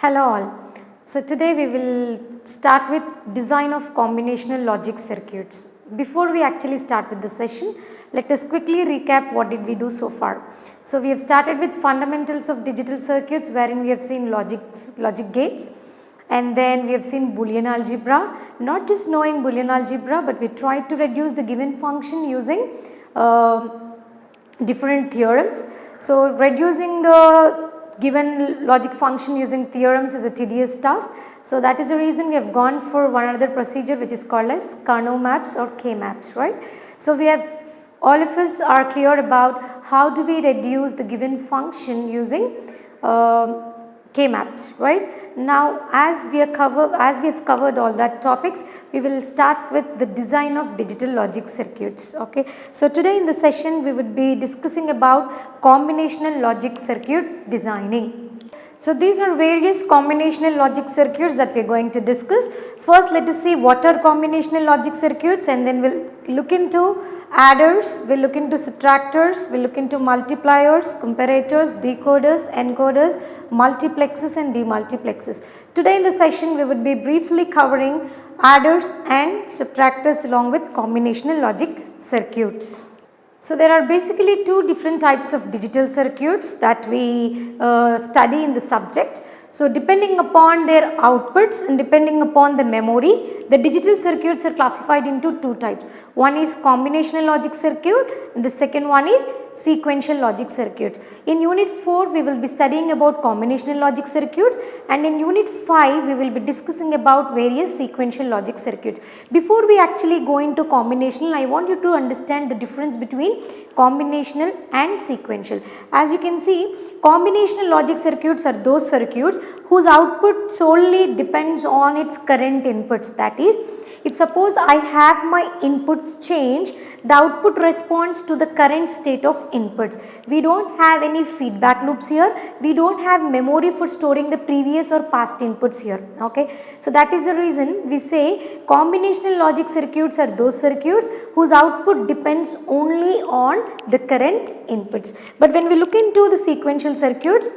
Hello all. So today we will start with design of combinational logic circuits. Before we actually start with the session, let us quickly recap what did we do so far. So we have started with fundamentals of digital circuits wherein we have seen logic gates, and then we have seen Boolean algebra. Not just knowing Boolean algebra, but we tried to reduce the given function using different theorems. So reducing the given logic function using theorems is a tedious task. So that is the reason we have gone for one other procedure which is called as Carnot maps or K maps, right. So we have, all of us are clear about how do we reduce the given function using K maps, right. Now as we have covered all that topics, we will start with the design of digital logic circuits, okay. So today in the session we would be discussing about combinational logic circuit designing. So these are various combinational logic circuits that we are going to discuss. First let us see what are combinational logic circuits, and then we will look into adders, we will look into subtractors, we will look into multipliers, comparators, decoders, encoders, multiplexes and demultiplexes. Today in the session we would be briefly covering adders and subtractors along with combinational logic circuits. So there are basically two different types of digital circuits that we study in the subject. So depending upon their outputs and depending upon the memory, the digital circuits are classified into two types. One is combinational logic circuit and the second one is sequential logic circuits. In unit 4 we will be studying about combinational logic circuits, and in unit 5 we will be discussing about various sequential logic circuits. Before we actually go into combinational, I want you to understand the difference between combinational and sequential. As you can see, combinational logic circuits are those circuits whose output solely depends on its current inputs. That is, if suppose I have my inputs change, the output responds to the current state of inputs. We do not have any feedback loops here, we do not have memory for storing the previous or past inputs here, okay. So that is the reason we say combinational logic circuits are those circuits whose output depends only on the current inputs. But when we look into the sequential circuits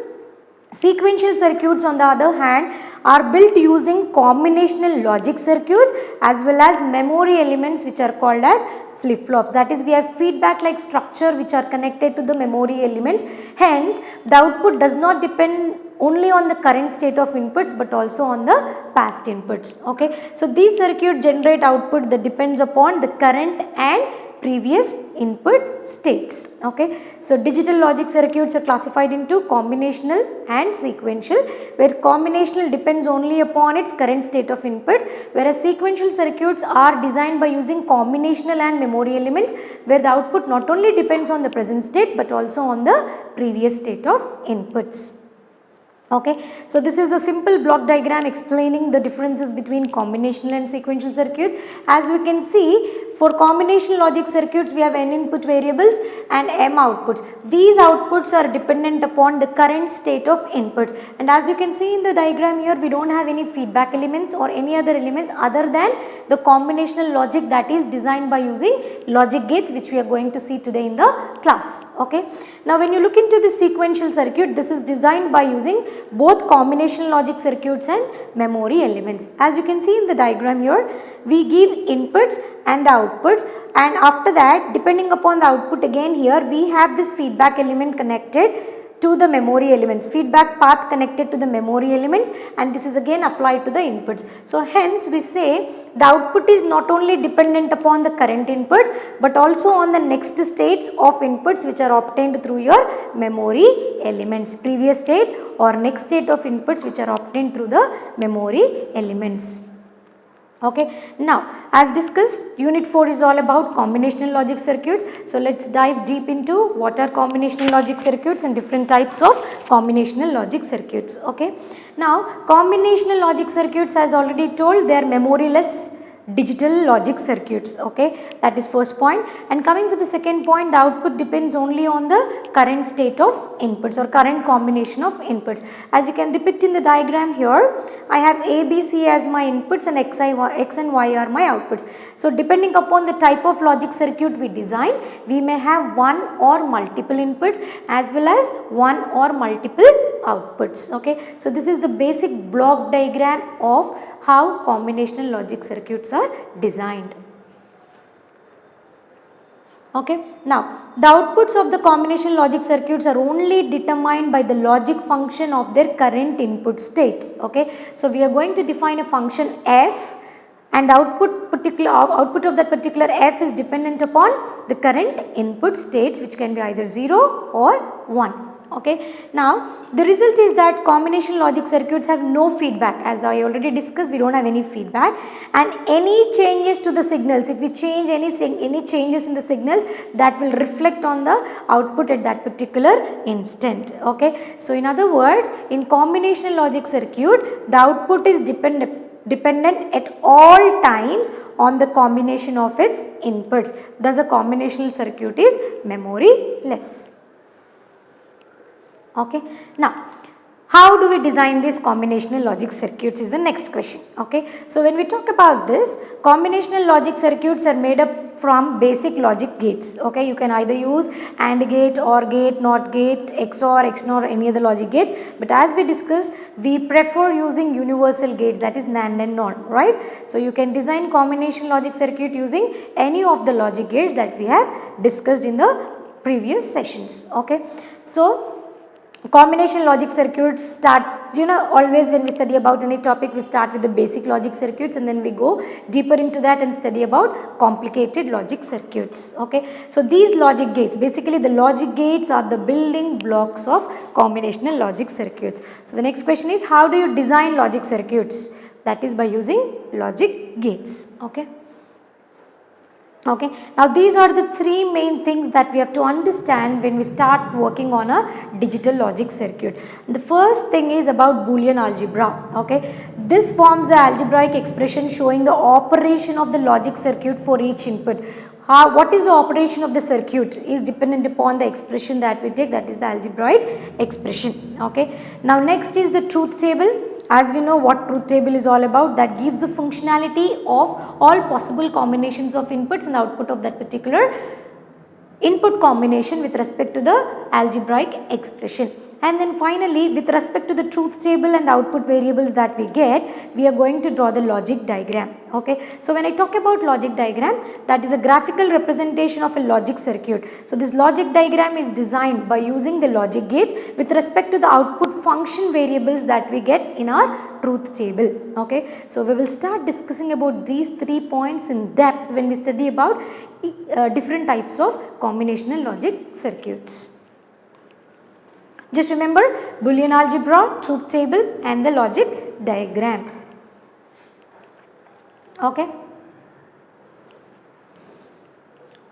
on the other hand are built using combinational logic circuits as well as memory elements which are called as flip-flops. That is, we have feedback like structure which are connected to the memory elements. Hence, the output does not depend only on the current state of inputs but also on the past inputs, okay. So these circuits generate output that depends upon the current and previous input states, okay. So digital logic circuits are classified into combinational and sequential, where combinational depends only upon its current state of inputs, whereas sequential circuits are designed by using combinational and memory elements, where the output not only depends on the present state but also on the previous state of inputs. Okay. So this is a simple block diagram explaining the differences between combinational and sequential circuits. As we can see, for combinational logic circuits we have n input variables and m outputs. These outputs are dependent upon the current state of inputs, and as you can see in the diagram here, we do not have any feedback elements or any other elements other than the combinational logic that is designed by using logic gates, which we are going to see today in the class, okay. Now when you look into the sequential circuit, this is designed by using both combinational logic circuits and memory elements. As you can see in the diagram here, we give inputs and the outputs, and after that depending upon the output, again here we have this feedback element connected to the memory elements, feedback path connected to the memory elements, and this is again applied to the inputs. So hence we say the output is not only dependent upon the current inputs but also on the next states of inputs which are obtained through your memory elements, previous state or next state of inputs which are obtained through the memory elements. Okay. Now as discussed, unit 4 is all about combinational logic circuits. So let us dive deep into what are combinational logic circuits and different types of combinational logic circuits. Okay. Now combinational logic circuits, as already told, they are memoryless digital logic circuits, okay. That is first point. And coming to the second point, the output depends only on the current state of inputs or current combination of inputs. As you can depict in the diagram here, I have A, B, C as my inputs and X and Y are my outputs. So depending upon the type of logic circuit we design, we may have one or multiple inputs as well as one or multiple outputs. Okay, so this is the basic block diagram of how combinational logic circuits are designed. Okay, now the outputs of the combination logic circuits are only determined by the logic function of their current input state. Okay, so we are going to define a function f, and the output of that particular f is dependent upon the current input states, which can be either 0 or 1. Okay. Now the result is that combination logic circuits have no feedback. As I already discussed, we do not have any feedback, and any changes to the signals, if we change any changes in the signals, that will reflect on the output at that particular instant. Okay. So in other words, in combinational logic circuit, the output is dependent at all times on the combination of its inputs. Thus a combinational circuit is memoryless. Okay. Now how do we design these combinational logic circuits is the next question. Okay. So when we talk about this, combinational logic circuits are made up from basic logic gates. Okay, you can either use AND gate, OR gate, NOT gate, XOR, XNOR, or any other logic gates, but as we discussed, we prefer using universal gates, that is NAND and NOR, right. So you can design combination logic circuit using any of the logic gates that we have discussed in the previous sessions. Okay. So combination logic circuits starts, always when we study about any topic, we start with the basic logic circuits and then we go deeper into that and study about complicated logic circuits. Okay. So these logic gates, basically the logic gates are the building blocks of combinational logic circuits. So the next question is, how do you design logic circuits? That is by using logic gates. Okay. Okay. Now these are the three main things that we have to understand when we start working on a digital logic circuit. The first thing is about Boolean algebra. Okay. This forms the algebraic expression showing the operation of the logic circuit for each input. What is the operation of the circuit is dependent upon the expression that we take, that is the algebraic expression. Okay. Now next is the truth table. As we know what truth table is all about, that gives the functionality of all possible combinations of inputs and output of that particular input combination with respect to the algebraic expression. And then finally, with respect to the truth table and the output variables that we get, we are going to draw the logic diagram. Okay. So when I talk about logic diagram, that is a graphical representation of a logic circuit. So this logic diagram is designed by using the logic gates with respect to the output function variables that we get in our truth table. Okay. So we will start discussing about these 3 points in depth when we study about different types of combinational logic circuits. Just remember Boolean algebra, truth table and the logic diagram. Okay.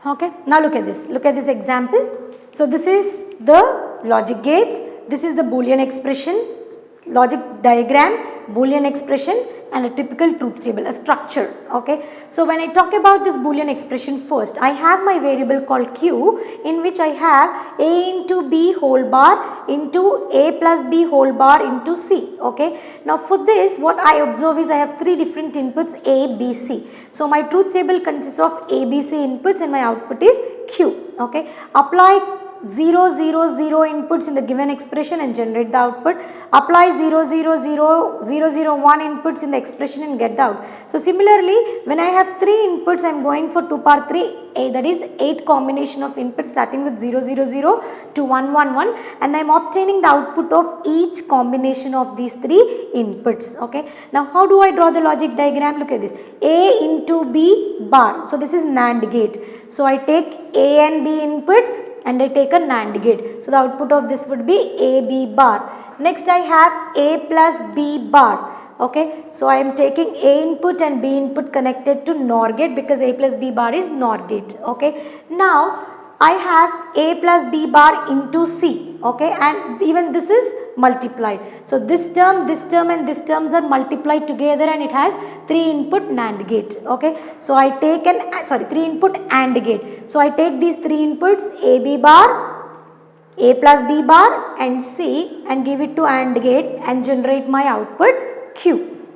Okay. Now look at this. Look at this example. So this is the logic gates. This is the Boolean expression, logic diagram, Boolean expression and a typical truth table, a structure. Okay. So when I talk about this Boolean expression first, I have my variable called q, in which I have a into b whole bar into a plus b whole bar into c. Okay. Now for this, what I observe is I have 3 different inputs a, b, c. So my truth table consists of a, b, c inputs and my output is q. Okay. Apply 0, 0, 0 inputs in the given expression and generate the output. Apply 0, 0, 0, 0, 0, 1 inputs in the expression and get the out. So similarly, when I have 3 inputs, I am going for 2 power 3, that is 8 combination of inputs starting with 0, 0, 0 to 1, 1, 1, and I am obtaining the output of each combination of these 3 inputs. Okay. Now how do I draw the logic diagram? Look at this, a into b bar. So this is NAND gate. So I take a and b inputs and I take a NAND gate. So the output of this would be AB bar. Next I have A plus B bar. Okay. So I am taking A input and B input connected to NOR gate because A plus B bar is NOR gate. Okay. Now I have A plus B bar into C. Okay. And even this is multiplied. So this term and this terms are multiplied together and it has 3 input NAND gate. Okay. So I take 3 input AND gate. So I take these 3 inputs AB bar, A plus B bar and C and give it to AND gate and generate my output Q.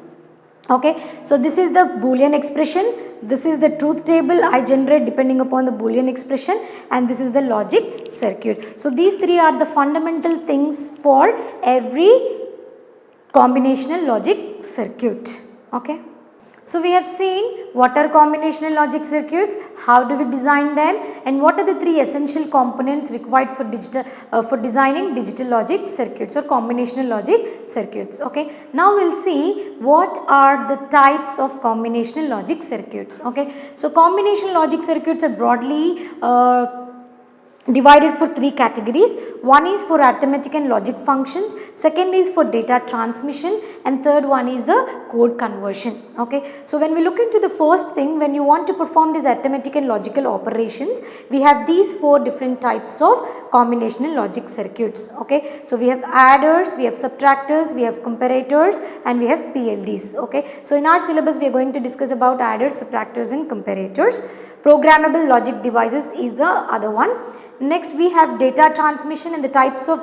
Okay. So this is the Boolean expression. this is the truth table I generate depending upon the Boolean expression, and this is the logic circuit. So these three are the fundamental things for every combinational logic circuit. Okay. So we have seen what are combinational logic circuits, how do we design them, and what are the three essential components required for designing digital logic circuits or combinational logic circuits. Okay. Now we will see what are the types of combinational logic circuits. Okay. So combinational logic circuits are broadly divided for three categories. One is for arithmetic and logic functions, second is for data transmission, and third one is the code conversion. Okay. So when we look into the first thing, when you want to perform these arithmetic and logical operations, we have these four different types of combinational logic circuits. Okay. So we have adders, we have subtractors, we have comparators, and we have PLDs. Okay. So in our syllabus we are going to discuss about adders, subtractors and comparators. Programmable logic devices is the other one. Next we have data transmission, and the types of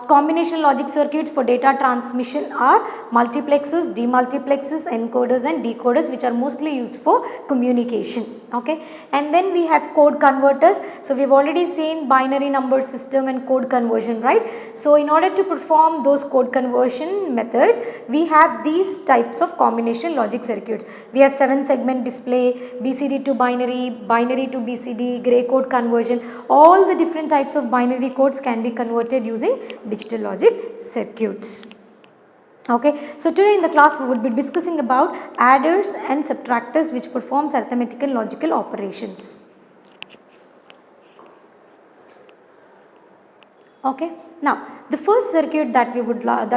combinational logic circuits for data transmission are multiplexers, demultiplexers, encoders and decoders, which are mostly used for communication. Okay. And then we have code converters. So we have already seen binary number system and code conversion, right. So in order to perform those code conversion methods, we have these types of combination logic circuits. We have 7-segment display, BCD to binary, binary to BCD, gray code conversion. All the different types of binary codes can be converted using digital logic circuits. Okay. So today in the class we would be discussing about adders and subtractors, which performs arithmetic and logical operations. Okay. Now the first circuit that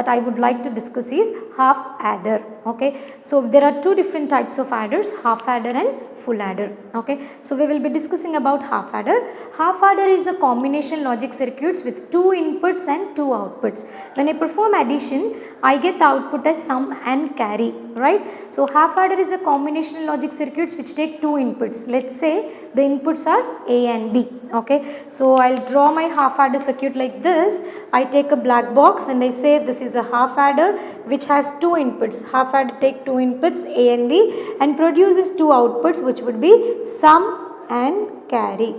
I would like to discuss is half adder. Okay. So there are two different types of adders, half adder and full adder. Okay. So we will be discussing about half adder. Half adder is a combination logic circuits with 2 inputs and 2 outputs. When I perform addition, I get the output as sum and carry, right. So half adder is a combinational logic circuits which take 2 inputs. Let's say the inputs are A and B. Okay. So I will draw my half adder circuit like this. I take a black box and I say this is a half adder which has 2 inputs. Half adder take 2 inputs A and B and produces 2 outputs, which would be sum and carry.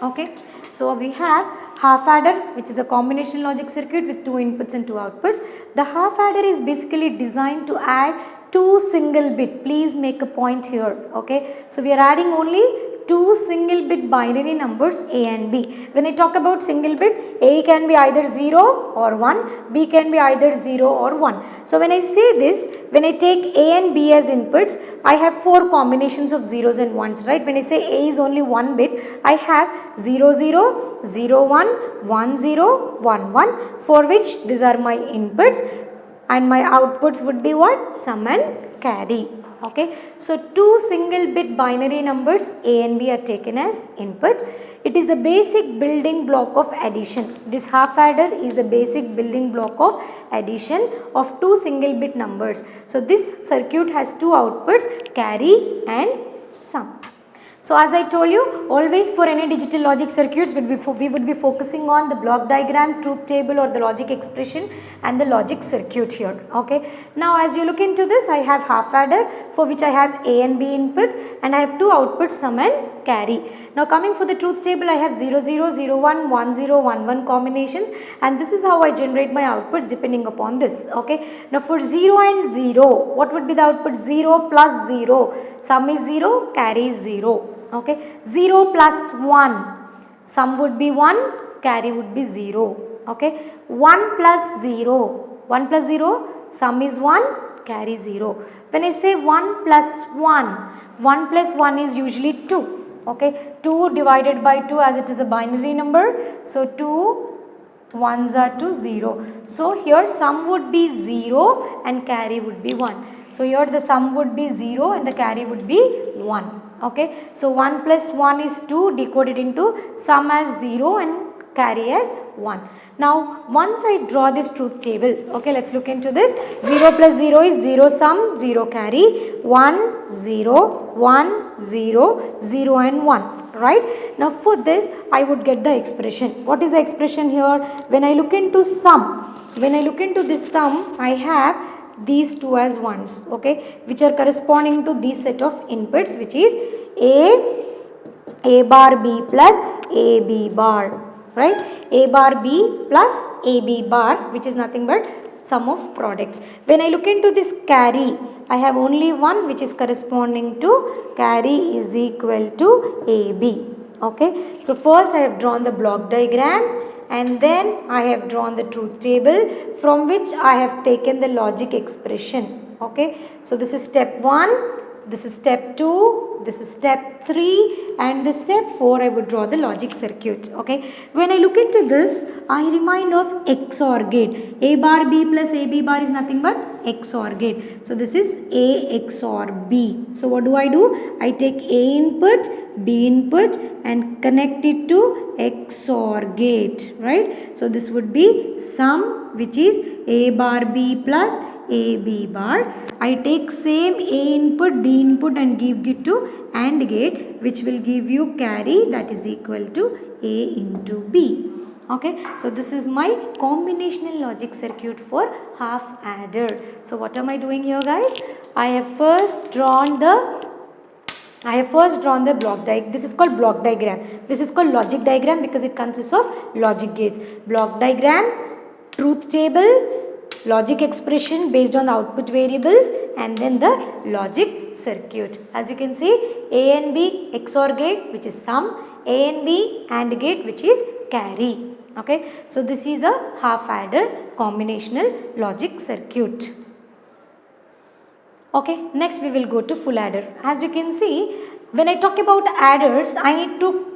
Okay. So we have half adder, which is a combination logic circuit with 2 inputs and 2 outputs. The half adder is basically designed to add 2 single bit. Please make a point here. Okay. So we are adding only 2 single bit binary numbers A and B. When I talk about single bit, A can be either 0 or 1, B can be either 0 or 1. So when I say this, when I take A and B as inputs, I have 4 combinations of zeros and ones, right. When I say A is only 1 bit, I have 0 0, 0 1, 1 0, 1 1, for which these are my inputs, and my outputs would be what? Sum and carry. Okay. So 2 single bit binary numbers A and B are taken as input. It is the basic building block of addition. This half adder is the basic building block of addition of 2 single bit numbers. So this circuit has 2 outputs, carry and sum. So as I told you, always for any digital logic circuits we would be focusing on the block diagram, truth table or the logic expression and the logic circuit here. Okay. Now as you look into this, I have half adder for which I have A and B inputs and I have 2 outputs, sum and carry. Now coming for the truth table, I have 0 0, 0 1, 1 0, 1 1 combinations, and this is how I generate my outputs depending upon this. Okay. Now for 0 and 0, what would be the output? 0 plus 0, sum is 0, carry is 0. Okay. 0 plus 1, sum would be 1, carry would be 0. Okay. 1 plus 0, 1 plus 0, sum is 1, carry 0. When I say 1 plus 1, 1 plus 1 is usually 2. Okay. 2 divided by 2, as it is a binary number. So 2 1s are to 0. So here sum would be 0 and carry would be 1. So here the sum would be 0 and the carry would be 1. Okay. So 1 plus 1 is 2 decoded into sum as 0 and carry as 1. Now once I draw this truth table, okay, let's look into this. 0 plus 0 is 0 sum, 0 carry, 1 0, 1 0, 0 and 1, right. Now for this I would get the expression. What is the expression here? When I look into sum, when I look into this sum, I have these two as ones, okay, which are corresponding to this set of inputs, which is A bar B plus AB bar, right? A bar B plus AB bar, which is nothing but sum of products. When I look into this carry, I have only one, which is corresponding to carry is equal to AB. Okay, so first I have drawn the block diagram, and then I have drawn the truth table, from which I have taken the logic expression. Okay, so this is step 1, this is step 2, this is step 3, and this step 4 I would draw the logic circuit. Okay, when I look into this, I remind of XOR gate. A bar B plus AB bar is nothing but XOR gate. So this is A XOR B. So what do? I take A input, B input, and connect it to XOR gate, right? So this would be sum, which is A bar B plus AB bar. I take same A input, B input, and give it to AND gate, which will give you carry, that is equal to A into B. Okay, so this is my combinational logic circuit for half adder. So what am I doing here, guys? I have first drawn the block diagram. This is called block diagram. This is called logic diagram because it consists of logic gates. Block diagram, truth table, logic expression based on the output variables, and then the logic circuit. As you can see, A and B XOR gate, which is sum, A and B AND gate, which is carry. Okay, so this is a half adder combinational logic circuit. Okay, next we will go to full adder. As you can see, when I talk about adders, I need to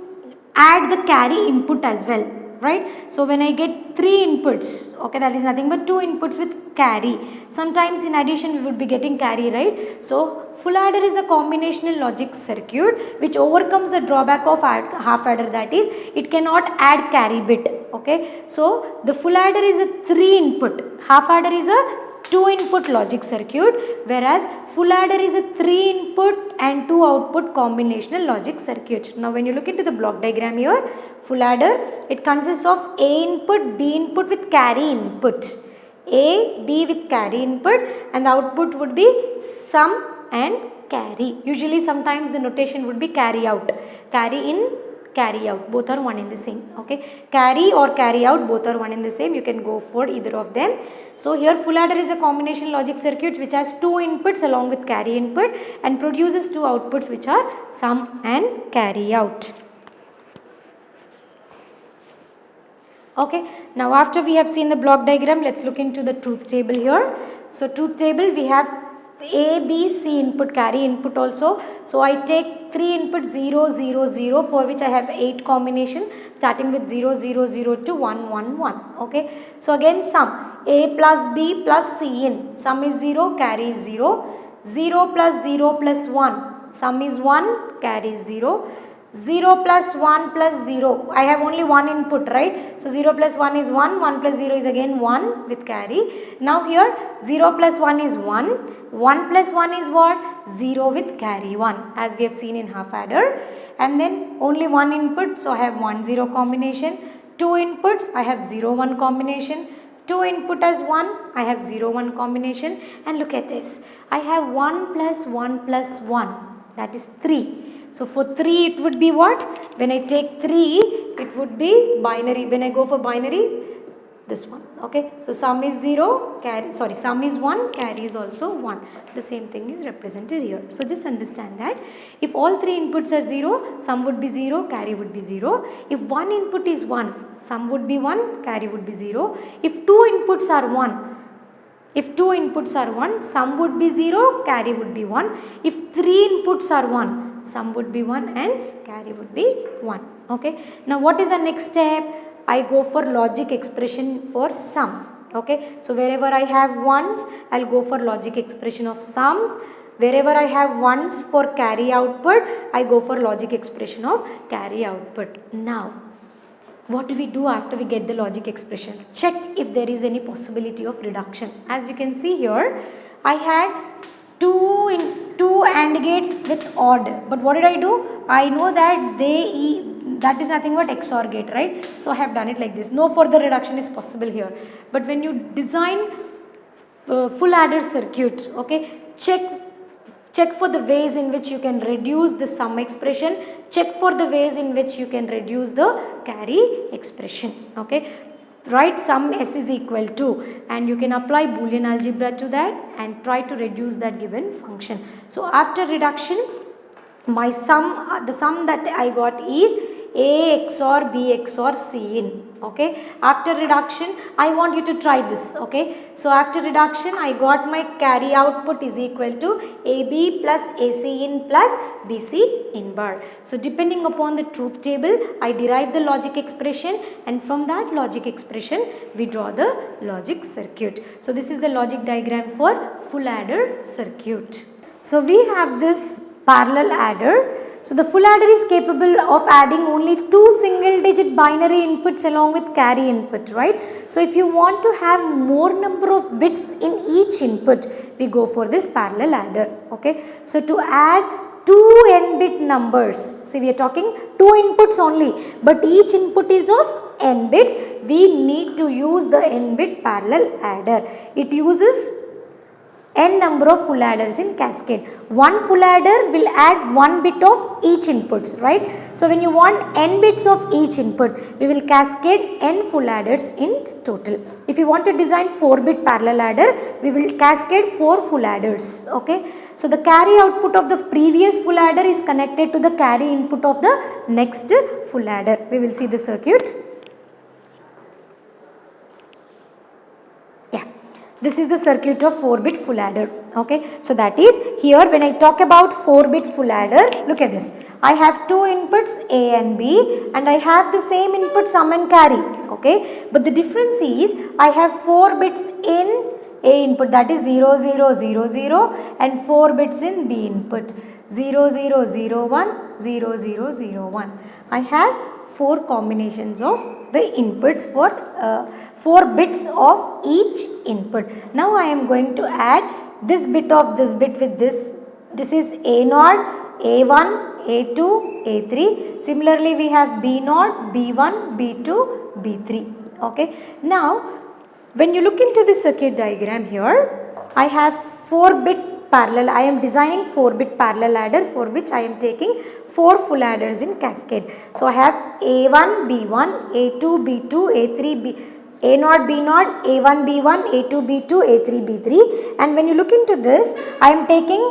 add the carry input as well, right? So when I get 3 inputs, okay, that is nothing but 2 inputs with carry. Sometimes in addition we would be getting carry, right? So full adder is a combinational logic circuit which overcomes the drawback of half adder, that is it cannot add carry bit. Okay, so the full adder is a 3 input, half adder is a 2 input logic circuit, whereas full adder is a 3 input and 2 output combinational logic circuit. Now when you look into the block diagram here, full adder, it consists of A input, B input with carry input, A, B with carry input, and the output would be sum and carry. Usually sometimes the notation would be carry out, carry in, carry out, both are one in the same. Okay, carry or carry out, both are one in the same, you can go for either of them. So here full adder is a combination logic circuit which has 2 inputs along with carry input and produces 2 outputs, which are sum and carry out. Okay, now after we have seen the block diagram, let's look into the truth table here. So truth table, we have A, B, C input, carry input also. So I take 3 input 0, 0, 0, for which I have 8 combination starting with 0, 0, 0 to 1, 1, 1. Okay, so again sum, A plus B plus C in, sum is 0, carry is 0, 0 plus 0 plus 1, sum is 1, carry is 0, 0 plus 1 plus 0, I have only one input, right? So 0 plus 1 is 1, 1 plus 0 is again 1 with carry. Now here 0 plus 1 is 1, 1 plus 1 is what? 0 with carry 1, as we have seen in half adder. And then only one input, so I have 1, 0 combination. 2 inputs, I have 0, 1 combination. 2 input as 1, I have 0, 1 combination. And look at this, I have 1 plus 1 plus 1, that is 3. So for 3 it would be what? When I take 3, it would be binary. When I go for binary, this one. Okay, so sum is 0, carry, sorry, sum is 1, carry is also 1. The same thing is represented here. So just understand that if all 3 inputs are 0, sum would be 0, carry would be 0. If one input is 1, sum would be 1, carry would be 0. If 2 inputs are 1, sum would be 0, carry would be 1. If 3 inputs are 1, sum would be 1 and carry would be 1. Okay, now what is the next step? I go for logic expression for sum. Okay, so wherever I have ones, I'll go for logic expression of sums. Wherever I have ones for carry output, I go for logic expression of carry output. Now, what do we do after we get the logic expression? Check if there is any possibility of reduction. As you can see here, I had two AND gates with odd, but what did I do? I know that that is nothing but XOR gate, right? So I have done it like this. No further reduction is possible here. But when you design full adder circuit. Okay, check for the ways in which you can reduce the sum expression, check for the ways in which you can reduce the carry expression. Okay, write sum s is equal to, and you can apply Boolean algebra to that and try to reduce that given function. So after reduction, my sum, the sum that I got is A XOR B XOR C in. Okay, after reduction I want you to try this. Okay, so after reduction I got my carry output is equal to AB plus AC in plus BC in bar. So depending upon the truth table I derive the logic expression, and from that logic expression we draw the logic circuit. So this is the logic diagram for full adder circuit. So we have this parallel adder. So the full adder is capable of adding only 2 single digit binary inputs along with carry input, right? So if you want to have more number of bits in each input, we go for this parallel adder. Okay, so to add 2 n bit numbers, see we are talking 2 inputs only, but each input is of n bits, we need to use the n bit parallel adder. It uses n number of full adders in cascade. One full adder will add 1 bit of each inputs, right? So when you want n bits of each input, we will cascade n full adders in total. If you want to design 4-bit parallel adder, we will cascade 4 full adders. Okay, so the carry output of the previous full adder is connected to the carry input of the next full adder. We will see the circuit. This is the circuit of 4-bit full adder. Okay, so that is here when I talk about 4-bit full adder, look at this. I have 2 inputs A and B, and I have the same input sum and carry. Okay, but the difference is I have 4 bits in A input, that is 0 0 0 0, and 4 bits in B input 0 0 0 1 0 0 0 1. I have 4 combinations of the inputs for 4 bits of each input. Now I am going to add this bit of this bit with this. This is A0, A1, A2, A3. Similarly we have B0, B1, B2, B3. Okay. Now when you look into this circuit diagram here, I have 4-bit parallel. I am designing 4-bit parallel adder for which I am taking 4 full adders in cascade. So I have A1, B1, A2, B2, A3, B. A0, B0, A1, B1, A2, B2, A3, B3, and when you look into this, I am taking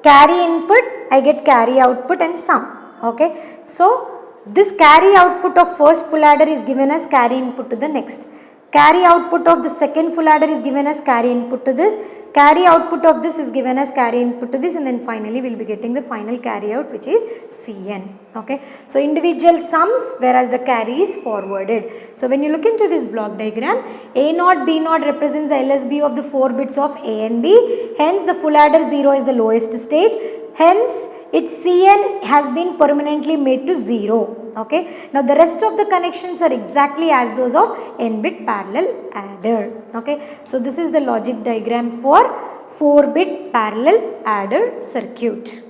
carry input, I get carry output and sum. Okay, so this carry output of first full adder is given as carry input to the next. Carry output of the second full adder is given as carry input to this. Carry output of this is given as carry input to this, and then finally we will be getting the final carry out, which is Cn. Okay, so individual sums whereas the carry is forwarded. So when you look into this block diagram, A0, B0 represents the LSB of the 4 bits of A and B. Hence the full adder 0 is the lowest stage. Hence its Cn has been permanently made to 0. Okay. Now the rest of the connections are exactly as those of n-bit parallel adder. Okay. So this is the logic diagram for 4-bit parallel adder circuit.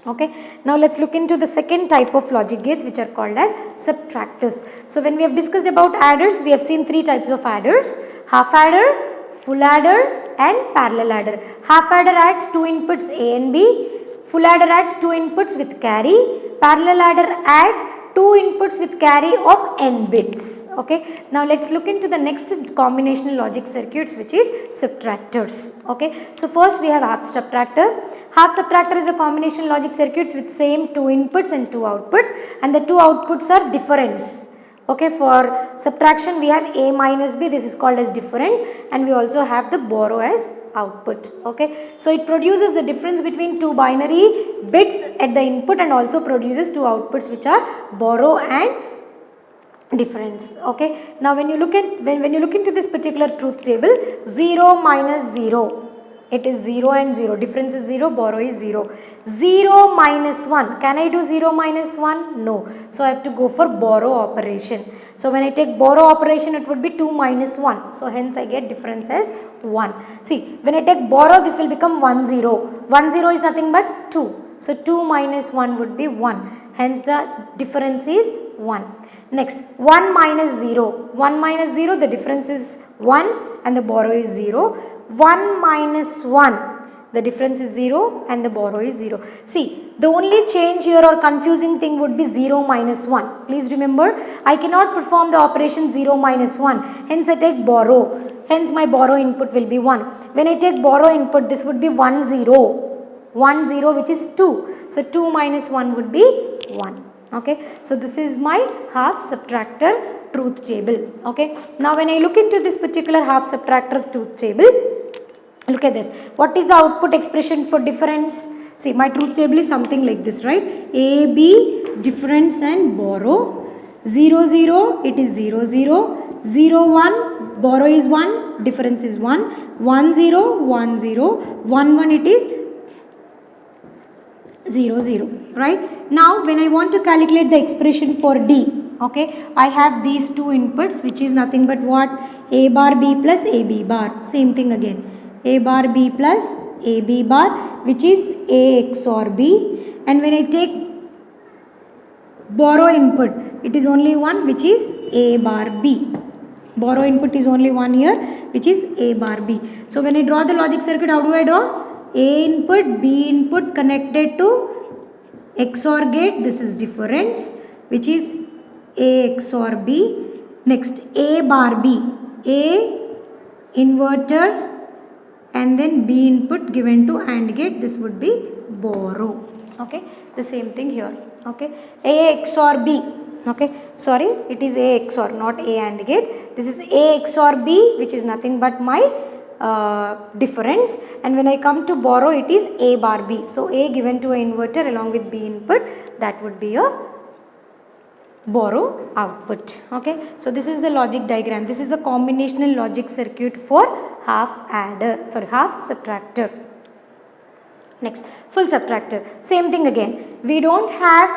Okay. Now let's look into the second type of logic gates, which are called as subtractors. So when we have discussed about adders, we have seen 3 types of adders: half adder, full adder and parallel adder. Half adder adds 2 inputs A and B. Full adder adds 2 inputs with carry. Parallel adder adds 2 inputs with carry of n bits. Okay. Now let's look into the next combinational logic circuits, which is subtractors. Okay. So first we have half subtractor. Half subtractor is a combination logic circuits with same 2 inputs and 2 outputs, and the 2 outputs are difference. Okay, for subtraction we have A minus B, this is called as different, and we also have the borrow as output. Okay, so it produces the difference between 2 binary bits at the input and also produces 2 outputs, which are borrow and difference. Okay, now when you look at when you look into this particular truth table, 0 minus 0, it is 0 and 0, difference is 0, borrow is 0. 0 minus 1, can I do 0 minus 1? No. So I have to go for borrow operation. So when I take borrow operation, it would be 2 minus 1. So hence I get difference as 1. See, when I take borrow, this will become 1 0. 1 0 is nothing but 2. So 2 minus 1 would be 1. Hence the difference is 1. Next, 1 minus 0. 1 minus 0, the difference is 1 and the borrow is 0. 1 minus 1. The difference is 0 and the borrow is 0. See, the only change here or confusing thing would be 0 minus 1. Please remember, I cannot perform the operation 0 minus 1. Hence I take borrow. Hence my borrow input will be 1. When I take borrow input, this would be 1 0. 1 0 which is 2. So 2 minus 1 would be 1. Okay. So this is my half subtractor truth table. Okay. Now when I look into this particular half subtractor truth table, look at this. What is the output expression for difference? See, my truth table is something like this, right? A, B, difference and borrow. 0, 0, it is 0, 0. 0, 1, borrow is 1, difference is 1. 1, 0, 1, 0. 1, 1, it is 0, 0, right? Now, when I want to calculate the expression for D, okay, I have these two inputs, which is nothing but what? A bar B plus AB bar. Same thing again. A bar B plus AB bar, which is A XOR B, and when I take borrow input, it is only one, which is A bar B. Borrow input is only one here, which is A bar B. So when I draw the logic circuit, how do I draw? A input, B input connected to XOR gate. This is difference, which is A XOR B. Next, A bar B, A inverter, and then B input given to AND gate, this would be borrow. Okay, the same thing here. Okay, A XOR B. Okay, sorry, it is A XOR, not A AND gate. This is A XOR B, which is nothing but my difference, and when I come to borrow, it is A bar B. So A given to an inverter along with B input, that would be a borrow output. Okay, so this is the logic diagram. This is a combinational logic circuit for half subtractor. Next, full subtractor. Same thing again. We don't have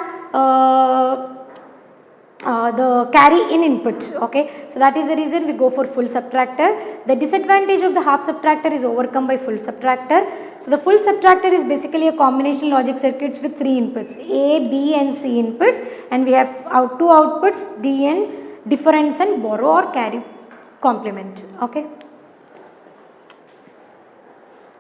the carry in input. Okay, so that is the reason we go for full subtractor. The disadvantage of the half subtractor is overcome by full subtractor. So the full subtractor is basically a combination logic circuits with three inputs, A, B and C inputs, and we have two outputs, D and difference and borrow or carry complement. Okay.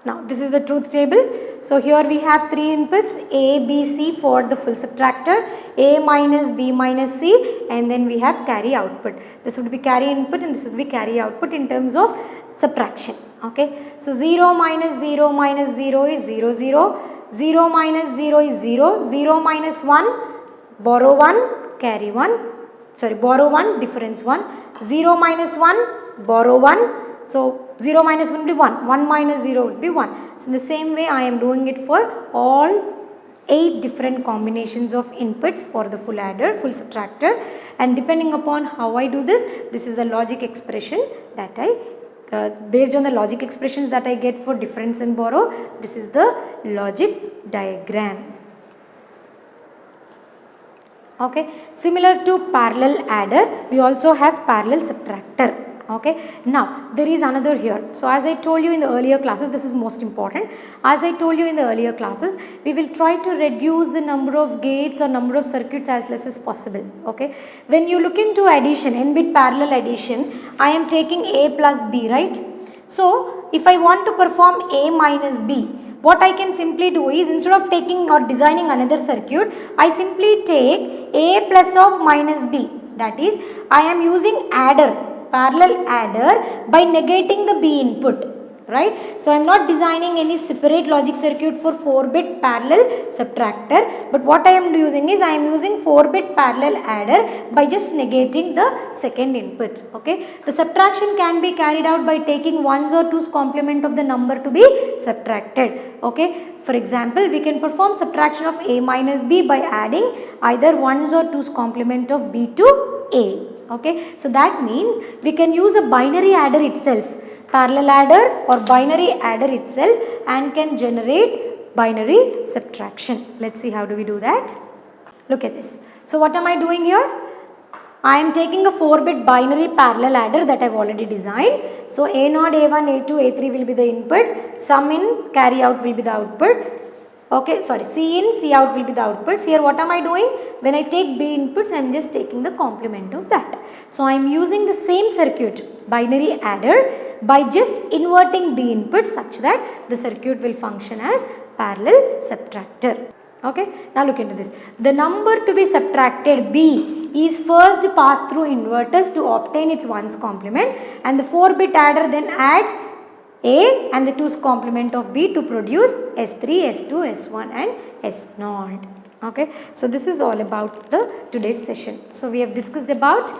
Now this is the truth table. So here we have three inputs, A, B, C for the full subtractor, A minus B minus C, and then we have carry output. This would be carry input and this would be carry output in terms of subtraction. Okay. So 0 minus 0 minus 0 is 0, 0. 0 minus 0 is 0. 0 minus 1, borrow 1, carry 1. Sorry, borrow 1, difference 1. 0 minus 1, borrow 1. So 0 minus 1 would be 1, 1 minus 0 would be 1. So in the same way I am doing it for all 8 different combinations of inputs for the full adder, full subtractor, and depending upon how I do this, this is the logic expression that I, based on the logic expressions that I get for difference and borrow, this is the logic diagram. Okay, similar to parallel adder, we also have parallel subtractor. Okay, now there is another here. So as I told you in the earlier classes, this is most important. As I told you in the earlier classes, we will try to reduce the number of gates or number of circuits as less as possible. Okay, when you look into addition, n-bit parallel addition, I am taking A plus B, right? So if I want to perform A minus B, what I can simply do is, instead of taking or designing another circuit, I simply take A plus of minus B. That is, I am using adder, parallel adder, by negating the B input, right? So I am not designing any separate logic circuit for 4-bit parallel subtractor, but what I am using is, I am using 4-bit parallel adder by just negating the second input. Okay, the subtraction can be carried out by taking 1's or 2's complement of the number to be subtracted. Okay, for example, we can perform subtraction of A minus B by adding either 1's or 2's complement of B to A. Okay, so that means we can use a binary adder itself, parallel adder or binary adder itself, and can generate binary subtraction. Let's see how do we do that. Look at this. So what am I doing here? I am taking a 4-bit binary parallel adder that I have already designed. So A0, A1, A2, A3 will be the inputs, sum in, carry out will be the output. Okay, sorry, C in, C out will be the outputs. Here what am I doing? When I take B inputs, I am just taking the complement of that. So I am using the same circuit, binary adder, by just inverting B inputs such that the circuit will function as parallel subtractor. Okay, now look into this. The number to be subtracted B is first passed through inverters to obtain its ones complement, and the 4-bit adder then adds A and the 2's complement of B to produce S3, S2, S1 and S0. Okay, so this is all about the today's session. So we have discussed about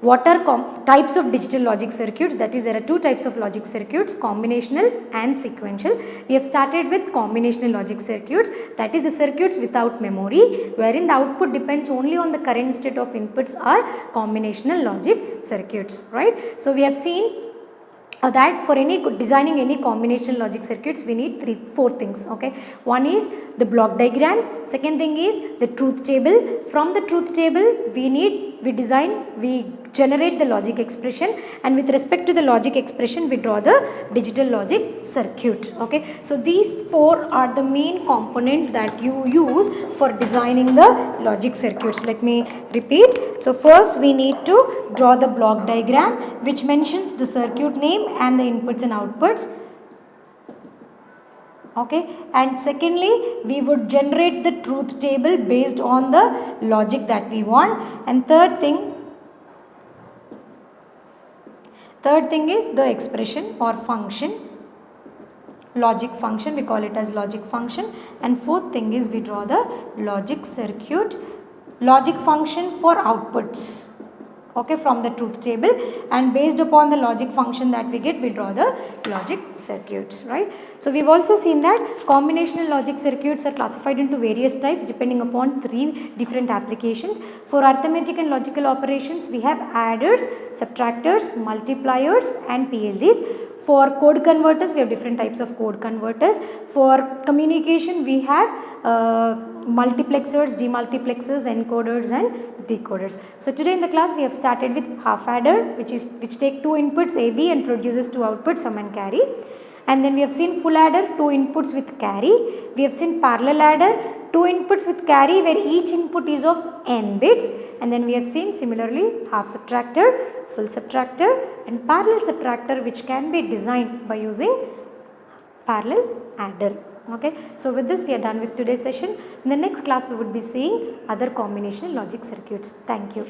what are types of digital logic circuits, that is there are two types of logic circuits, combinational and sequential. We have started with combinational logic circuits, that is the circuits without memory wherein the output depends only on the current state of inputs are combinational logic circuits, right. So we have seen that for any designing any combinational logic circuits we need four things. Okay, one is the block diagram, second thing is the truth table. From the truth table we generate the logic expression, and with respect to the logic expression we draw the digital logic circuit. Okay, so these four are the main components that you use for designing the logic circuits. Let me repeat. So first we need to draw the block diagram which mentions the circuit name and the inputs and outputs. Okay, and secondly we would generate the truth table based on the logic that we want, and third thing is the expression or function, logic function, we call it as logic function, and fourth thing is we draw the logic circuit, logic function for outputs. Okay, from the truth table, and based upon the logic function that we get we draw the logic circuits, right. So we've also seen that combinational logic circuits are classified into various types depending upon three different applications. For arithmetic and logical operations we have adders, subtractors, multipliers and PLDs. For code converters we have different types of code converters. For communication we have multiplexers, demultiplexers, encoders and decoders. So today in the class we have started with half adder which take two inputs AB and produces two outputs sum and carry, and then we have seen full adder, two inputs with carry. We have seen parallel adder, two inputs with carry where each input is of n bits, and then we have seen similarly half subtractor, full subtractor and parallel subtractor which can be designed by using parallel adder. Okay, so with this we are done with today's session. In the next class we would be seeing other combinational logic circuits. Thank you.